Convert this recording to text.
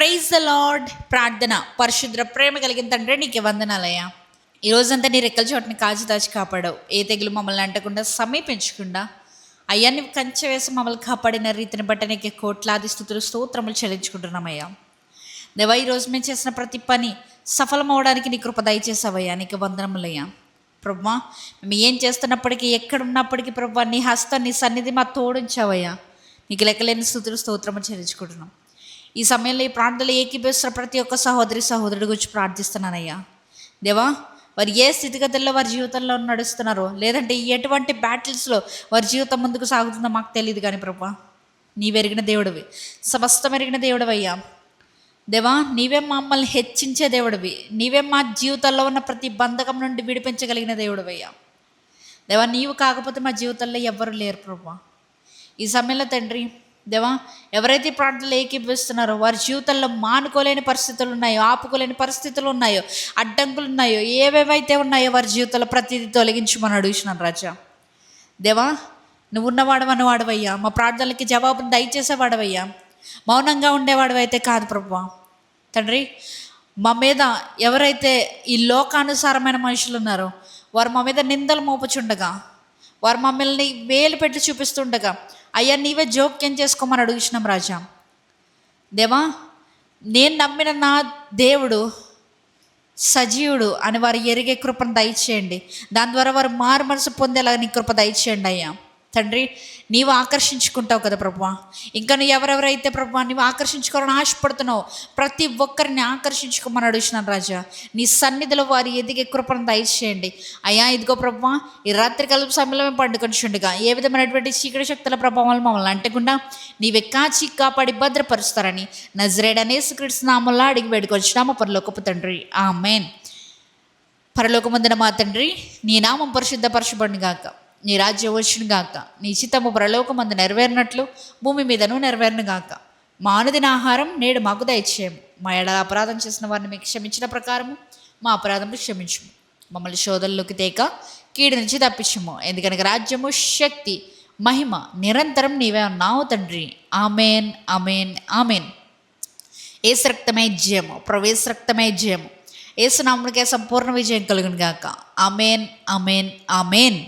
Praise the lord. ప్రార్థన. పరిశుద్ర ప్రేమ కలిగిన తండ్రి నీకు వందనాలయ్యా. ఈ రోజంతా నీ రెక్కల చోటుని కాచి దాచి కాపాడావు. ఏ తెగులు మమ్మల్ని అంటకుండా సమీపించకుండా అయ్యా నీవు కంచె వేసి మమ్మల్ని కాపాడిన రీతిని బట్టి నీకు కోట్లాది స్తుతులు స్తోత్రములు చెల్లించుకుంటున్నామయ్యా. దేవా, ఈరోజు మేము చేసిన ప్రతి పని సఫలమవడానికి నీ కృప దయచేసావయ్యా. నీకు వందనములయ్యా. ప్రభువా, మేము ఏం చేస్తున్నప్పటికీ ఎక్కడున్నప్పటికీ ప్రభువా నీ హస్తం నీ సన్నిధి మా తోడుంచావయ్యా. నీకు లెక్కలేని స్తుతులు స్తోత్రములు చెల్లించుకుంటున్నాం. ఈ సమయంలో ఈ ప్రార్థనలు ఏకీభవిస్తున్న ప్రతి ఒక్క సహోదరుడి గురించి ప్రార్థిస్తున్నానయ్యా. దేవా, వారు ఏ స్థితిగతుల్లో వారి జీవితంలో నడుస్తున్నారో, లేదంటే ఎటువంటి బ్యాటిల్స్లో వారి జీవితం ముందుకు సాగుతుందో మాకు తెలియదు కానీ ప్రభా, నీవెరిగిన దేవుడివి, సమస్తం ఎరిగిన దేవుడివయ్యా. దేవా, నీవే మమ్మల్ని హెచ్చించే దేవుడివి, నీవే మా జీవితంలో ఉన్న ప్రతి బంధకం నుండి విడిపించగలిగిన దేవుడివయ్యా. దేవా, నీవు కాకపోతే మా జీవితంలో ఎవ్వరు లేరు ప్రభా. ఈ సమయంలో తండ్రి దేవా, ఎవరైతే ప్రార్థనలు ఏకీభవిస్తున్నారో వారి జీవితంలో మానుకోలేని పరిస్థితులు ఉన్నాయో, ఆపుకోలేని పరిస్థితులు ఉన్నాయో, అడ్డంకులు ఉన్నాయో, ఏవేవైతే ఉన్నాయో వారి జీవితంలో ప్రతిదీ తొలగించమని అడుగుతున్నాను రాజా. దేవా, నువ్వు ఉన్నవాడవని వాడవయ్యా. మా ప్రార్థనలకి జవాబును దయచేసేవాడవయ్యా. మౌనంగా ఉండేవాడు అయితే కాదు ప్రభువా. తండ్రి, మా మీద ఎవరైతే ఈ లోకానుసారమైన మనుషులు ఉన్నారో వారు మా మీద నిందలు మోపుచుండగా, వారు మమ్మల్ని వేలు పెట్టి చూపిస్తుండగా అయ్యా నీవే జోక్యం చేసుకోమని అడుగుతున్నాం రాజా. దేవా, నేను నమ్మిన నా దేవుడు సజీవుడు అని వారు ఎరిగే కృపను దయచేయండి. దాని ద్వారా వారు మారు మనసు పొందేలా నీ కృప దయచేయండి అయ్యా. తండ్రి, నీవు ఆకర్షించుకుంటావు కదా ప్రభువా. ఇంకా నువ్వు ఎవరెవరైతే ప్రభువా నీవు ఆకర్షించుకోవాలని ఆశపడుతున్నావు ప్రతి ఒక్కరిని ఆకర్షించుకోమని అడుగుతున్నాను రాజా. నీ సన్నిధిలో వారి ఎదిగే కృపను దయచేయండి అయ్యా. ఇదిగో ప్రభువా, ఈ రాత్రికాల సమయంలో మేము పండుకొనిచుండగా ఏ విధమైనటువంటి చీకటి శక్తుల ప్రభావాలు మమ్మల్ని అంటకుండా నీవే కాచి కాపాడి భద్రపరుస్తారని నజరేయుడైన యేసుక్రీస్తు నామములో అడిగి వేడుకొంచున్నాము పరలోకపు తండ్రి, ఆమేన్. పరలోకమందున మా తండ్రి, నీ నామం పరిశుద్ధపరచబడును గాక, నీ రాజ్యం వచ్చును గాక, నీ చిత్తము పరలోకమందు నెరవేరినట్లు భూమి మీదను నెరవేరును గాక. మా అనుదిన ఆహారం నేడు మాకు దయచేయము. మా ఎడల అపరాధం చేసిన వారిని మీకు క్షమించిన ప్రకారము మా అపరాధములు క్షమించము. మమ్మల్ని శోధనలోకి తేక కీడు నుంచి తప్పించము. ఎందుకనగా రాజ్యము, శక్తి, మహిమ నిరంతరం నీవే ఉన్నావు తండ్రి, ఆమేన్, ఆమేన్, ఆమేన్. యేసు రక్తమే జయము, ప్రవేశ రక్తమే జయము. యేసు నామమునకే సంపూర్ణ విజయం కలుగును గాక. ఆమేన్, ఆమేన్, ఆమేన్.